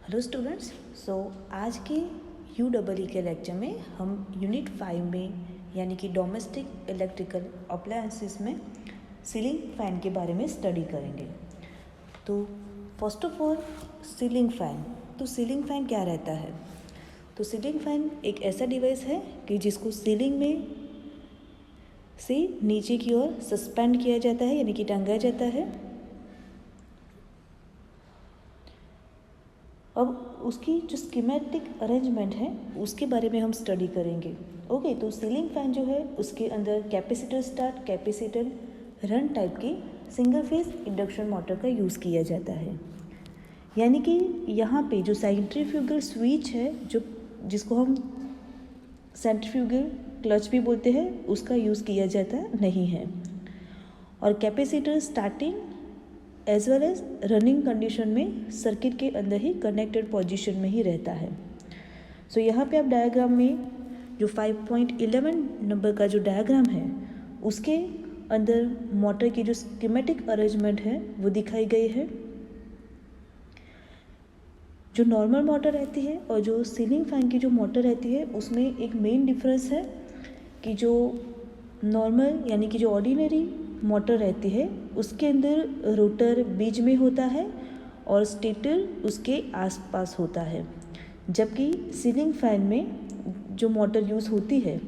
Hello students. आज के UEE के लेक्चर में हम यूनिट 5 में यानी कि डोमेस्टिक इलेक्ट्रिकल अप्लायंसेस में सीलिंग फ़ैन के बारे में स्टडी करेंगे। तो first of all ceiling fan. तो सीलिंग फ़ैन क्या रहता है? तो सीलिंग फ़ैन एक ऐसा डिवाइस है कि जिसको सीलिंग में से नीचे की ओर सस्पेंड किया जाता है यानी कि टंगाया जाता है। अब उसकी जो स्कीमेटिक अरेंजमेंट है उसके बारे में हम स्टडी करेंगे। ओके, तो सीलिंग फ़ैन जो है उसके अंदर capacitor start, capacitor run type की सिंगल फेज इंडक्शन मोटर का यूज़ किया जाता है। यानी कि यहाँ पे जो सेंट्रीफ्यूगल स्विच है जिसको हम सेंट्रीफ्यूगल क्लच भी बोलते हैं उसका यूज़ किया जाता नहीं है। और capacitor starting as well as running condition में सर्किट के अंदर ही कनेक्टेड पोजीशन में ही रहता है। सो यहाँ पे आप डायग्राम में जो 5.11 नंबर का जो डायग्राम है उसके अंदर मोटर की जो स्कीमेटिक अरेंजमेंट है वो दिखाई गई है। जो नॉर्मल मोटर रहती है और जो सीलिंग फैन की जो मोटर रहती है उसमें एक मेन डिफरेंस है कि जो नॉर्मल यानी कि जो ऑर्डिनरी मोटर रहती है उसके अंदर रोटर बीच में होता है और स्टेटर उसके आसपास होता है, जबकि सीलिंग फैन में जो मोटर यूज़ होती है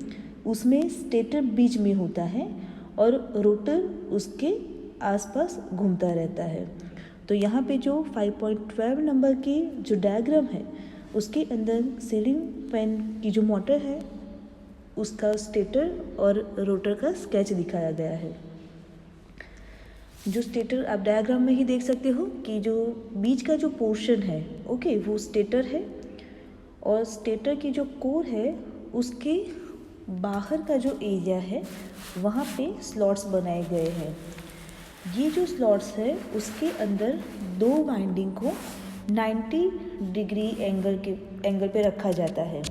उसमें स्टेटर बीच में होता है और रोटर उसके आसपास घूमता रहता है। तो यहाँ पे जो 5.12 नंबर की जो डायग्राम है उसके अंदर सीलिंग फैन की जो मोटर है उसका स्टेटर और रोटर का स्केच दिखाया गया है। जो स्टेटर आप डायग्राम में ही देख सकते हो कि जो बीच का जो पोर्शन है ओके वो स्टेटर है और स्टेटर की जो कोर है उसके बाहर का जो एरिया है वहाँ पे स्लॉट्स बनाए गए हैं। ये जो स्लॉट्स है उसके अंदर दो वाइंडिंग को 90 डिग्री एंगल पे रखा जाता है।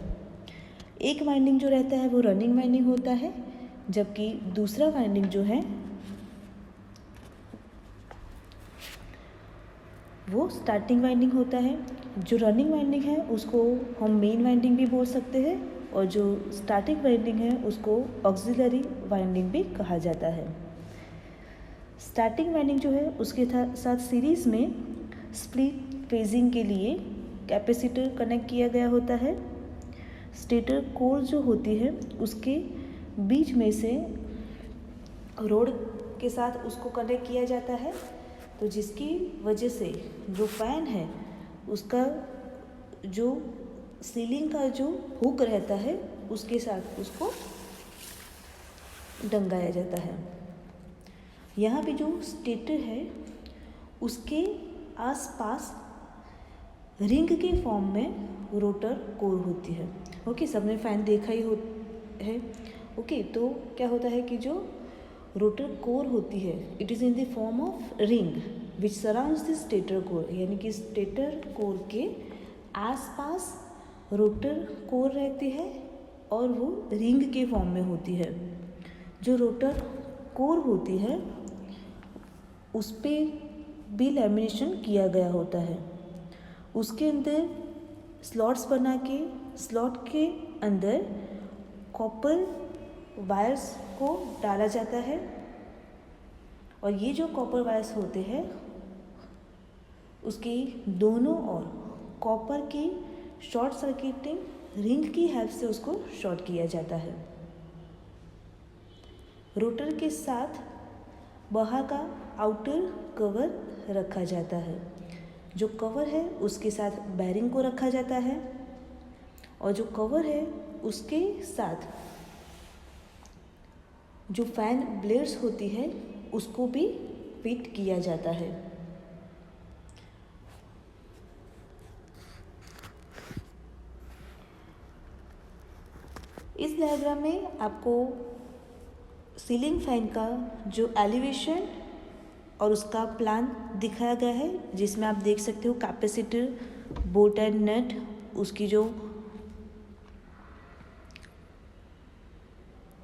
एक वाइंडिंग जो रहता है वो रनिंग वाइंडिंग होता है, जबकि दूसरा वाइंडिंग जो है वो स्टार्टिंग वाइंडिंग होता है। जो रनिंग वाइंडिंग है उसको हम मेन वाइंडिंग भी बोल सकते हैं और जो स्टार्टिंग वाइंडिंग है उसको ऑक्सिलरी वाइंडिंग भी कहा जाता है। स्टार्टिंग वाइंडिंग जो है उसके साथ सीरीज़ में स्प्लिट फेजिंग के लिए कैपेसिटर कनेक्ट किया गया होता है। स्टेटर कोर जो होती है उसके बीच में से रोड के साथ उसको कनेक्ट किया जाता है, तो जिसकी वजह से जो फैन है उसका जो सीलिंग का जो हुक रहता है उसके साथ उसको टंगाया जाता है। यहाँ पे जो स्टेटर है उसके आसपास रिंग के फॉर्म में रोटर कोर होती है। ओके, सबने फैन देखा ही है। ओके, तो क्या होता है कि जो रोटर कोर होती है it is in the form of ring which surrounds the stator core, यानी कि स्टेटर कोर के आसपास रोटर कोर रहती है और वो रिंग के फॉर्म में होती है। जो रोटर कोर होती है उस पर भी लैमिनेशन किया गया होता है। उसके अंदर स्लॉट्स बना के स्लॉट के अंदर कॉपर वायर्स को डाला जाता है और ये जो कॉपर वायर्स होते हैं उसके दोनों ओर कॉपर की शॉर्ट सर्किटिंग रिंग की हेल्प से उसको शॉर्ट किया जाता है। रोटर के साथ बाहर का आउटर कवर रखा जाता है। जो कवर है उसके साथ बैरिंग को रखा जाता है और जो कवर है उसके साथ जो फैन ब्लेड्स होती है उसको भी फिट किया जाता है। इस डायग्राम में आपको सीलिंग फैन का जो एलिवेशन और उसका प्लान दिखाया गया है, जिसमें आप देख सकते हो कैपेसिटर, बोल्ट एंड नट, उसकी जो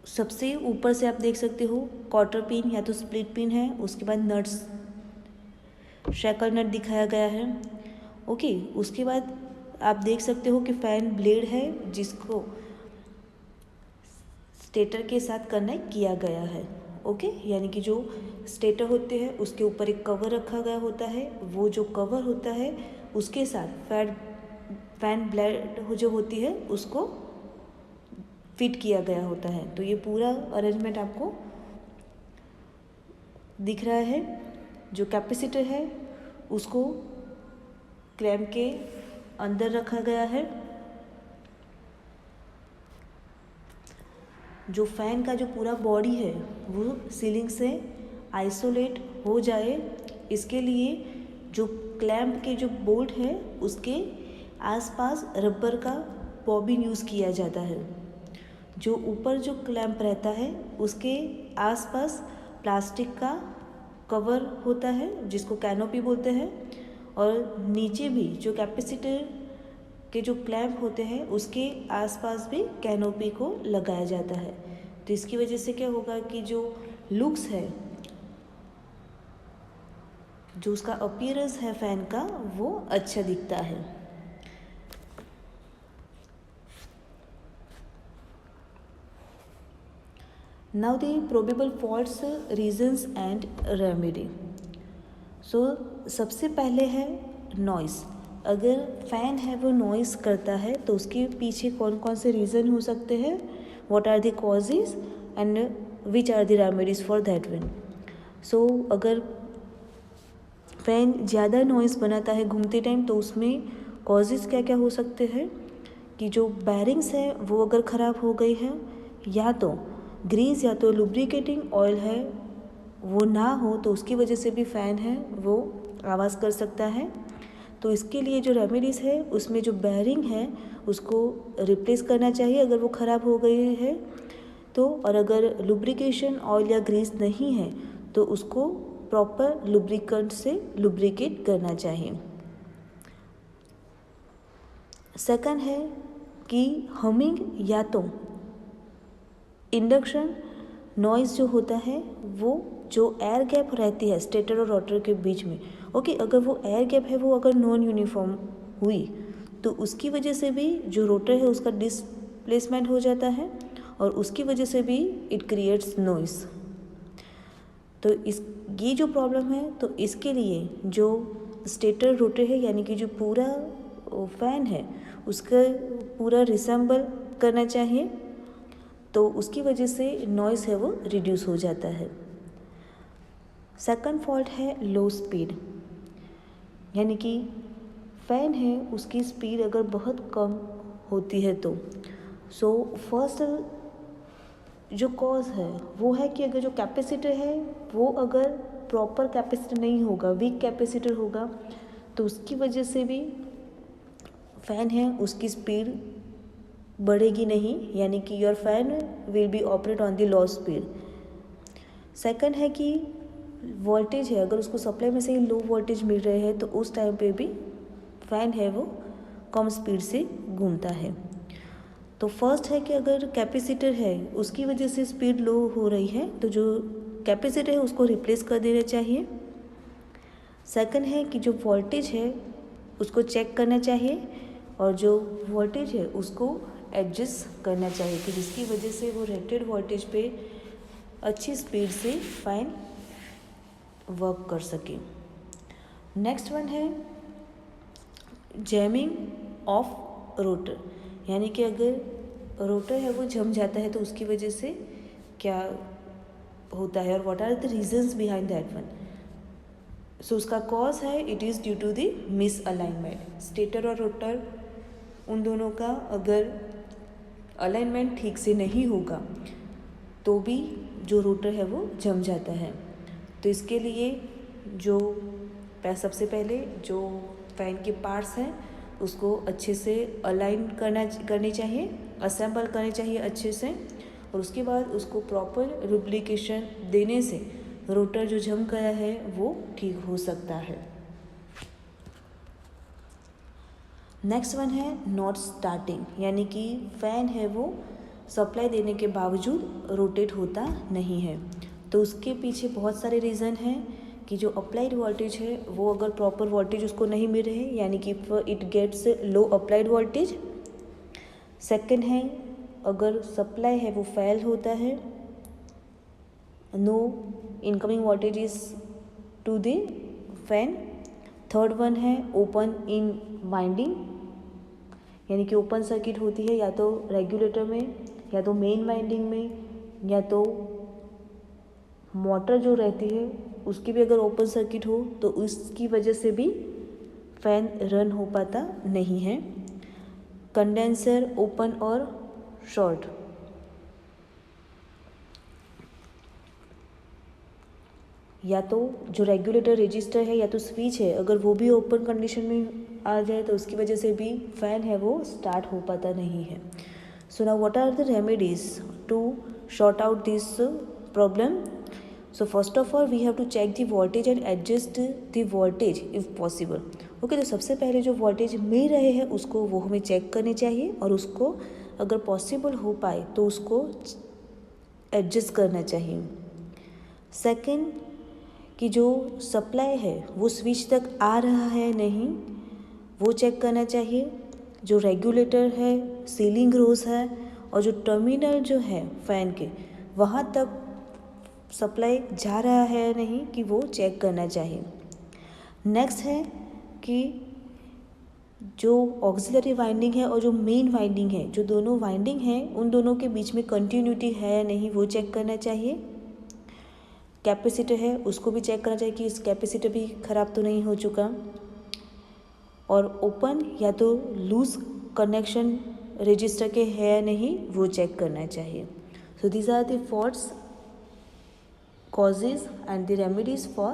सबसे ऊपर से आप देख सकते हो क्वार्टर पिन या तो स्प्लिट पिन है, उसके बाद नट्स शैकल नट दिखाया गया है ओके, उसके बाद आप देख सकते हो कि फ़ैन ब्लेड है जिसको स्टेटर के साथ कनेक्ट किया गया है। ओके, यानी कि जो स्टेटर होते हैं उसके ऊपर एक कवर रखा गया होता है, वो जो कवर होता है उसके साथ फैन ब्लेड जो होती है उसको फिट किया गया होता है। तो ये पूरा अरेंजमेंट आपको दिख रहा है। जो कैपेसिटर है उसको क्लैंप के अंदर रखा गया है। जो फैन का जो पूरा बॉडी है वो सीलिंग से आइसोलेट हो जाए, इसके लिए जो क्लैंप के जो बोल्ट है उसके आसपास रबर का बॉबिन यूज़ किया जाता है। जो ऊपर जो क्लैंप रहता है उसके आसपास प्लास्टिक का कवर होता है जिसको कैनोपी बोलते हैं, और नीचे भी जो कैपेसिटर के जो क्लैंप होते हैं उसके आसपास भी कैनोपी को लगाया जाता है। तो इसकी वजह से क्या होगा कि जो लुक्स है, जो उसका अपीयरेंस है फ़ैन का, वो अच्छा दिखता है। Now the probable faults, reasons and remedy. So सबसे पहले है नॉइस। अगर फ़ैन है वो नॉइस करता है तो उसके पीछे कौन कौन से रीज़न हो सकते हैं, what are the causes and which are the remedies for that one. So अगर फ़ैन ज़्यादा नॉइस बनाता है घूमते टाइम तो उसमें कॉजेज़ क्या क्या हो सकते हैं कि जो बैरिंग्स है वो अगर ख़राब हो गई है, या तो ग्रीस या तो लुब्रिकेटिंग ऑयल है वो ना हो तो उसकी वजह से भी फ़ैन है वो आवाज़ कर सकता है। तो इसके लिए जो रेमेडीज़ है उसमें जो बैरिंग है उसको रिप्लेस करना चाहिए अगर वो ख़राब हो गई है तो, और अगर लुब्रिकेशन ऑयल या ग्रीस नहीं है तो उसको प्रॉपर लुब्रिकेंट से लुब्रिकेट करना चाहिए। सेकंड है कि हमिंग या तो इंडक्शन नॉइज़ जो होता है वो जो एयर गैप रहती है स्टेटर और रोटर के बीच में, ओके, अगर वो एयर गैप है वो अगर नॉन यूनिफॉर्म हुई तो उसकी वजह से भी जो रोटर है उसका डिस्प्लेसमेंट हो जाता है और उसकी वजह से भी इट क्रिएट्स नॉइस। तो ये जो प्रॉब्लम है तो इसके लिए जो स्टेटर रोटर है यानी कि जो पूरा फ़ैन है उसका पूरा रिसेंबल करना चाहिए, तो उसकी वजह से नॉइज़ है वो रिड्यूस हो जाता है। सेकंड फॉल्ट है लो स्पीड, यानी कि फ़ैन है उसकी स्पीड अगर बहुत कम होती है तो सो फर्स्ट जो कॉज है वो है कि अगर जो कैपेसिटर है वो अगर प्रॉपर कैपेसिटर नहीं होगा, वीक कैपेसिटर होगा, तो उसकी वजह से भी फ़ैन है उसकी स्पीड बढ़ेगी नहीं, यानी कि your fan will be operate on the low speed. Second है कि वोल्टेज है, अगर उसको सप्लाई में से ही लो वोल्टेज मिल रहे हैं तो उस टाइम पे भी फ़ैन है वो कम स्पीड से घूमता है। तो फर्स्ट है कि अगर कैपेसिटर है उसकी वजह से स्पीड लो हो रही है तो जो कैपेसिटर है उसको रिप्लेस कर देना चाहिए। सेकंड है कि जो वोल्टेज है उसको चेक करना चाहिए और जो वोल्टेज है उसको एडजस्ट करना चाहिए कि जिसकी वजह से वो रेटेड वोल्टेज पे अच्छी स्पीड से फ़ैन वर्क कर सके। नेक्स्ट वन है जैमिंग ऑफ रोटर, यानी कि अगर रोटर है वो जम जाता है तो उसकी वजह से क्या होता है और what are the reasons behind that one. So उसका कॉज है it is due to the misalignment. Stator और रोटर उन दोनों का अगर अलाइनमेंट ठीक से नहीं होगा तो भी जो रोटर है वो जम जाता है। तो इसके लिए जो सबसे पहले जो फ़ैन के पार्ट्स हैं उसको अच्छे से अलाइन करनी चाहिए, असेंबल करनी चाहिए अच्छे से, और उसके बाद उसको प्रॉपर लुब्रिकेशन देने से रोटर जो जम गया है वो ठीक हो सकता है। नेक्स्ट वन है नॉट स्टार्टिंग, यानी कि फ़ैन है वो सप्लाई देने के बावजूद रोटेट होता नहीं है। तो उसके पीछे बहुत सारे रीज़न हैं कि जो अप्लाइड वोल्टेज है वो अगर प्रॉपर वोल्टेज उसको नहीं मिल रहे, यानी कि it gets low applied voltage. Second है अगर सप्लाई है वो फेल होता है, no incoming voltage is to the fan. Third one है ओपन इन वाइंडिंग, यानी कि ओपन सर्किट होती है या तो रेगुलेटर में या तो मेन वाइंडिंग में या तो मोटर जो रहती है उसकी भी अगर ओपन सर्किट हो तो उसकी वजह से भी फैन रन हो पाता नहीं है। कंडेंसर ओपन और शॉर्ट, या तो जो रेगुलेटर रजिस्टर है या तो स्विच है अगर वो भी ओपन कंडीशन में आ जाए तो उसकी वजह से भी फैन है वो स्टार्ट हो पाता नहीं है। So now what are the remedies to sort out this problem? So first of all we have to check the voltage and adjust the voltage if possible. Okay, तो सबसे पहले जो वोल्टेज मिल रहे हैं उसको वो हमें चेक करने चाहिए और उसको अगर पॉसिबल हो पाए तो उसको एडजस्ट करना चाहिए। सेकंड कि जो सप्लाई है वो स्विच तक आ रहा है नहीं वो चेक करना चाहिए। जो रेगुलेटर है, सीलिंग रोज है और जो टर्मिनल जो है फैन के वहाँ तक सप्लाई जा रहा है नहीं कि वो चेक करना चाहिए। नेक्स्ट है कि जो ऑक्सिलरी वाइंडिंग है और जो मेन वाइंडिंग है, जो दोनों वाइंडिंग है उन दोनों के बीच में कंटिन्यूटी है या नहीं वो चेक करना चाहिए। कैपेसिटर है उसको भी चेक करना चाहिए कि इस कैपेसिटर भी ख़राब तो नहीं हो चुका, और ओपन या तो लूज कनेक्शन रजिस्टर के है या नहीं वो चेक करना चाहिए। So these are the faults, causes and the remedies for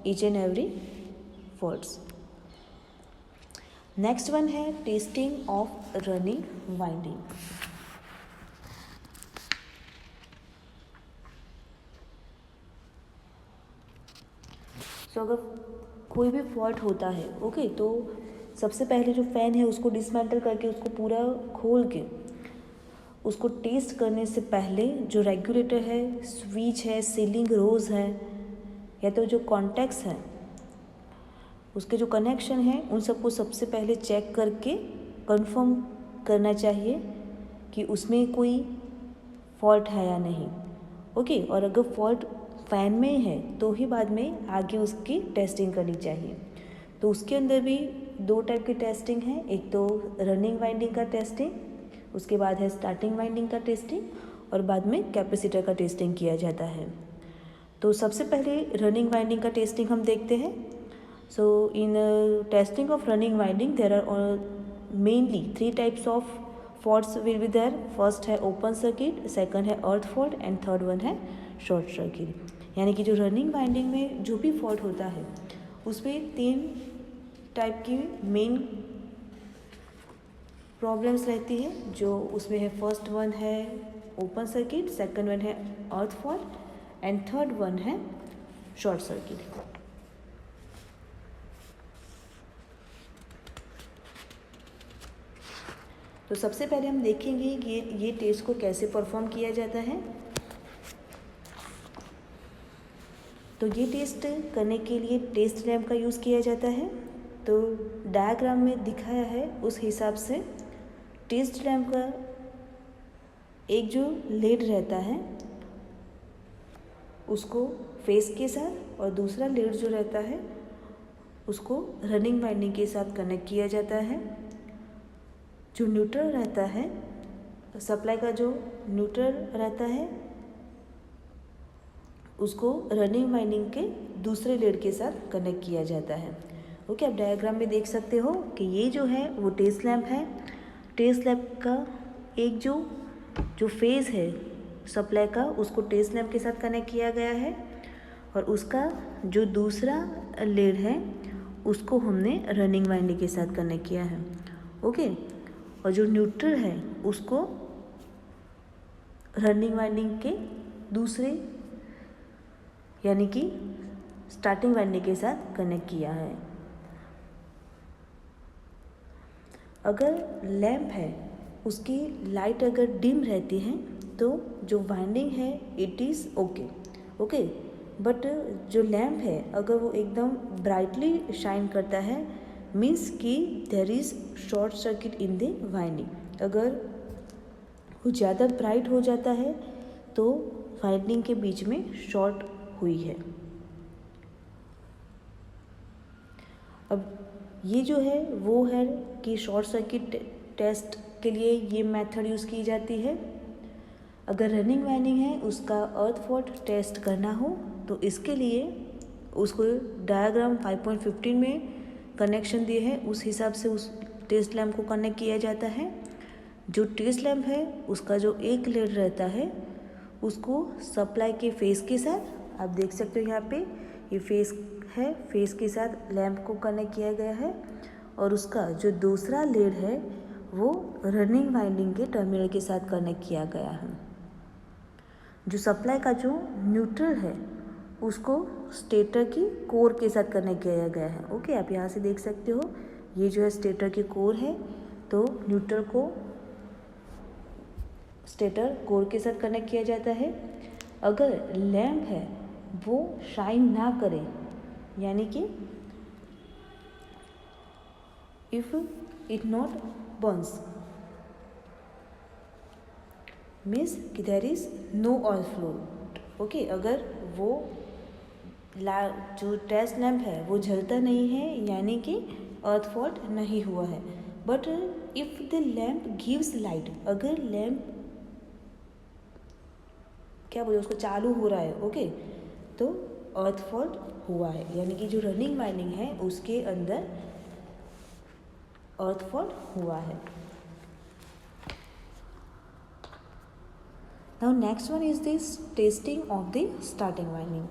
each and every faults. Next one है testing of running winding. अगर कोई भी फॉल्ट होता है ओके, तो सबसे पहले जो फ़ैन है उसको डिसमेंटल करके उसको पूरा खोल के उसको टेस्ट करने से पहले जो रेगुलेटर है, स्विच है, सीलिंग रोज है या तो जो कॉन्टैक्ट्स हैं उसके जो कनेक्शन हैं उन सबको सबसे पहले चेक करके कंफर्म करना चाहिए कि उसमें कोई फॉल्ट है या नहीं। ओके, और अगर फॉल्ट फ़ैन में है तो ही बाद में आगे उसकी टेस्टिंग करनी चाहिए। तो उसके अंदर भी दो टाइप की टेस्टिंग है, एक तो रनिंग वाइंडिंग का टेस्टिंग, उसके बाद है स्टार्टिंग वाइंडिंग का टेस्टिंग और बाद में कैपेसिटर का टेस्टिंग किया जाता है। तो सबसे पहले रनिंग वाइंडिंग का टेस्टिंग हम देखते हैं। So in testing of running winding there are mainly 3 types of faults will be there. First है ओपन सर्किट, सेकंड है earth fault and third one है शॉर्ट सर्किट। यानी कि जो रनिंग वाइंडिंग में जो भी फॉल्ट होता है उसमें 3 टाइप की मेन प्रॉब्लम्स रहती है। जो उसमें है फर्स्ट वन है ओपन सर्किट, सेकंड वन है earth fault and third one है शॉर्ट सर्किट। तो सबसे पहले हम देखेंगे कि ये टेस्ट को कैसे परफॉर्म किया जाता है। तो ये टेस्ट करने के लिए टेस्ट लैम्प का यूज़ किया जाता है। तो डायग्राम में दिखाया है उस हिसाब से टेस्ट लैम्प का एक जो लेड रहता है उसको फेस के साथ और दूसरा लेड जो रहता है उसको रनिंग वाइंडिंग के साथ कनेक्ट किया जाता है। जो न्यूट्रल रहता है, सप्लाई का जो न्यूट्रल रहता है उसको रनिंग वाइंडिंग के दूसरे लेड के साथ कनेक्ट किया जाता है। ओके, आप डायग्राम में देख सकते हो कि ये जो है वो टेस्ट लैम्प है। टेस्ट लैम्प का एक जो फेज़ है सप्लाई का उसको टेस्ट लैम्प के साथ कनेक्ट किया गया है और उसका जो दूसरा लेड है उसको हमने रनिंग वाइंडिंग के साथ कनेक्ट किया है। ओके, और जो न्यूट्रल है उसको रनिंग वाइंडिंग के दूसरे यानी कि स्टार्टिंग वाइंडिंग के साथ कनेक्ट किया है। अगर लैम्प है उसकी लाइट अगर डिम रहती है तो जो वाइंडिंग है इट इज़ ओके। बट जो लैम्प है अगर वो एकदम ब्राइटली शाइन करता है मीन्स कि there is short circuit in the winding. अगर वो ज़्यादा ब्राइट हो जाता है तो वाइंडिंग के बीच में शॉर्ट हुई है। अब ये जो है वो है कि शॉर्ट सर्किट टेस्ट के लिए ये मेथड यूज़ की जाती है। अगर रनिंग वाइंडिंग है उसका अर्थ फॉल्ट टेस्ट करना हो तो इसके लिए उसको डायग्राम 5.15 में कनेक्शन दिए है उस हिसाब से उस टेस्ट लैम्प को कनेक्ट किया जाता है। जो टेस्ट लैम्प है उसका जो एक लेड रहता है उसको सप्लाई के फेस के साथ, आप देख सकते हो यहाँ पे ये फेस है, फेस के साथ लैम्प को कनेक्ट किया गया है और उसका जो दूसरा लेड है वो रनिंग वाइंडिंग के टर्मिनल के साथ कनेक्ट किया गया है। जो सप्लाई का जो न्यूट्रल है उसको स्टेटर की कोर के साथ कनेक्ट किया गया है। ओके, आप यहाँ से देख सकते हो ये जो है स्टेटर की कोर है, तो न्यूट्रल को स्टेटर कोर के साथ कनेक्ट किया जाता है। अगर लैम्प है वो शाइन ना करे यानी कि if it not burns means कि there is no oil flow. Okay, अगर वो जो टेस्ट लैम्प है वो जलता नहीं है यानी कि अर्थ फॉल्ट नहीं हुआ है। But if the lamp gives light, अगर लैम्प क्या बोले उसको चालू हो रहा है, ओके, तो अर्थ फॉल्ट हुआ है यानी कि जो रनिंग वाइंडिंग है उसके अंदर अर्थ फॉल्ट हुआ है। Now next one is this testing of the starting winding.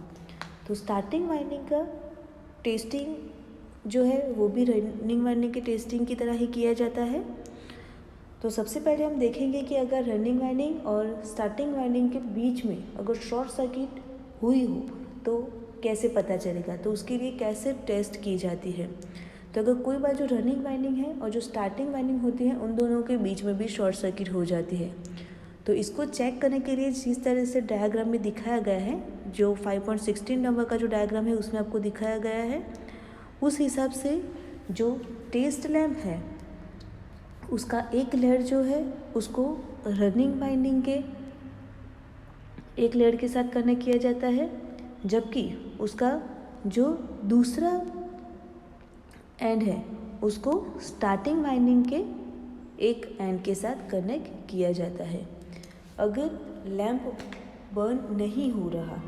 तो स्टार्टिंग वाइंडिंग का टेस्टिंग जो है वो भी रनिंग वाइंडिंग के टेस्टिंग की तरह ही किया जाता है। तो सबसे पहले हम देखेंगे कि अगर रनिंग वाइंडिंग और स्टार्टिंग वाइंडिंग के बीच में अगर शॉर्ट सर्किट हुई हो तो कैसे पता चलेगा, तो उसके लिए कैसे टेस्ट की जाती है। तो अगर कोई बार जो रनिंग वाइंडिंग है और जो स्टार्टिंग वाइंडिंग होती है उन दोनों के बीच में भी शॉर्ट सर्किट हो जाती है, तो इसको चेक करने के लिए जिस तरह से डायग्राम में दिखाया गया है, जो 5.16 नंबर का जो डायग्राम है उसमें आपको दिखाया गया है, उस हिसाब से जो टेस्ट लैम्प है उसका एक लेयर जो है उसको रनिंग वाइंडिंग के एक लेयर के साथ कनेक्ट किया जाता है, जबकि उसका जो दूसरा एंड है उसको स्टार्टिंग वाइंडिंग के एक एंड के साथ कनेक्ट किया जाता है। अगर लैम्प बर्न नहीं हो रहा,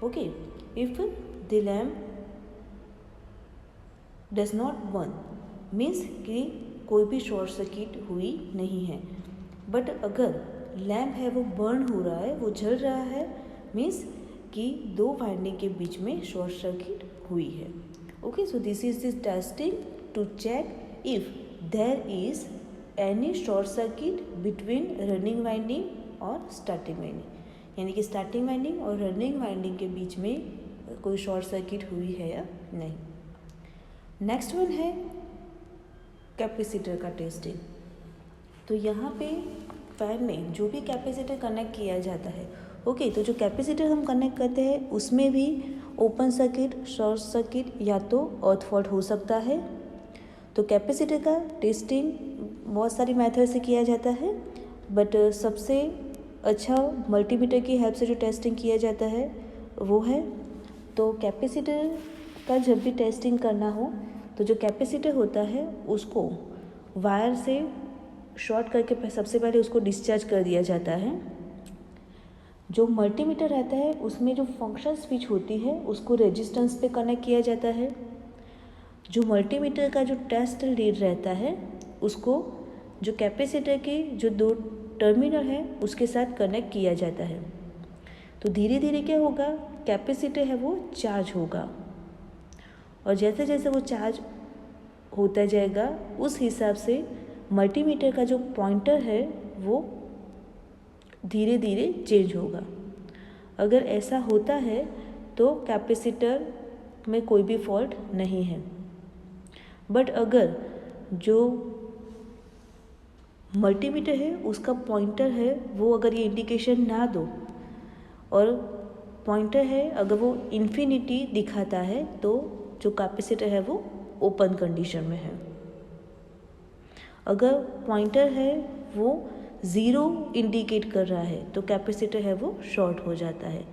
okay, if the lamp does not burn means कि कोई भी शॉर्ट सर्किट हुई नहीं है। बट अगर लैम्प है वो बर्न हो रहा है, वो जल रहा है, मीन्स कि दो वाइंडिंग के बीच में शॉर्ट सर्किट हुई है। Okay, so this is this testing to check if there is any short circuit between running winding और स्टार्टिंग वाइंडिंग, यानी कि स्टार्टिंग वाइंडिंग और रनिंग वाइंडिंग के बीच में कोई शॉर्ट सर्किट हुई है या नहीं। नेक्स्ट वन है कैपेसिटर का टेस्टिंग। तो यहाँ पे फैन में जो भी कैपेसिटर कनेक्ट किया जाता है, ओके, तो जो कैपेसिटर हम कनेक्ट करते हैं उसमें भी ओपन सर्किट, शॉर्ट सर्किट या तो अर्थ फॉल्ट हो सकता है। तो कैपेसिटर का टेस्टिंग बहुत सारी मेथड से किया जाता है, बट सबसे अच्छा मल्टीमीटर की हेल्प से जो टेस्टिंग किया जाता है वो है। तो कैपेसिटर का जब भी टेस्टिंग करना हो तो जो कैपेसिटर होता है उसको वायर से शॉर्ट करके सबसे पहले उसको डिस्चार्ज कर दिया जाता है। जो मल्टीमीटर रहता है उसमें जो फंक्शन स्विच होती है उसको रेजिस्टेंस पे कनेक्ट किया जाता है। जो मल्टीमीटर का जो टेस्ट लीड रहता है उसको जो कैपेसिटर के जो दो टर्मिनल है उसके साथ कनेक्ट किया जाता है। तो धीरे धीरे क्या होगा, कैपेसिटर है वो चार्ज होगा और जैसे जैसे वो चार्ज होता जाएगा उस हिसाब से मल्टीमीटर का जो पॉइंटर है वो धीरे धीरे चेंज होगा। अगर ऐसा होता है तो कैपेसिटर में कोई भी फॉल्ट नहीं है। बट अगर जो मल्टीमीटर है उसका पॉइंटर है वो अगर ये इंडिकेशन ना दो और पॉइंटर है अगर वो इन्फिनिटी दिखाता है तो जो कैपेसिटर है वो ओपन कंडीशन में है। अगर पॉइंटर है वो 0 इंडिकेट कर रहा है तो कैपेसिटर है वो शॉर्ट हो जाता है।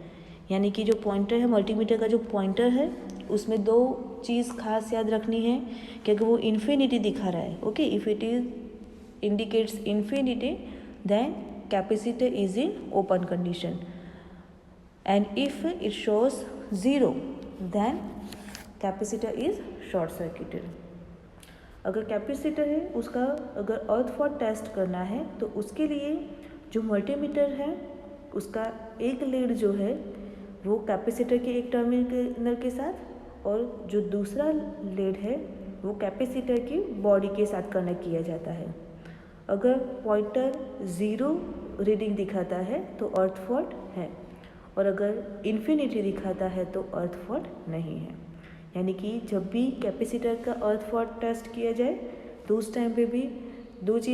यानी कि जो पॉइंटर है, मल्टीमीटर का जो पॉइंटर है, उसमें 2 चीज़ खास याद रखनी है कि अगर वो इन्फिनिटी दिखा रहा है, okay, if it is indicates infinity then capacitor is in open condition, and if it shows 0 then capacitor is short circuited. अगर कैपेसिटर है उसका अगर अर्थ फॉर टेस्ट करना है तो उसके लिए जो मल्टीमीटर है उसका एक लीड जो है वो कैपेसिटर के एक टर्मिनल के साथ और जो दूसरा लीड है वो कैपेसिटर की बॉडी के साथ कनेक्ट किया जाता है। अगर पॉइंटर 0 रीडिंग दिखाता है तो अर्थ फॉल्ट है और अगर इन्फिनिटी दिखाता है तो अर्थ फॉल्ट नहीं है। यानी कि जब भी कैपेसिटर का अर्थ फॉल्ट टेस्ट किया जाए तो उस टाइम पे भी 2 चीज़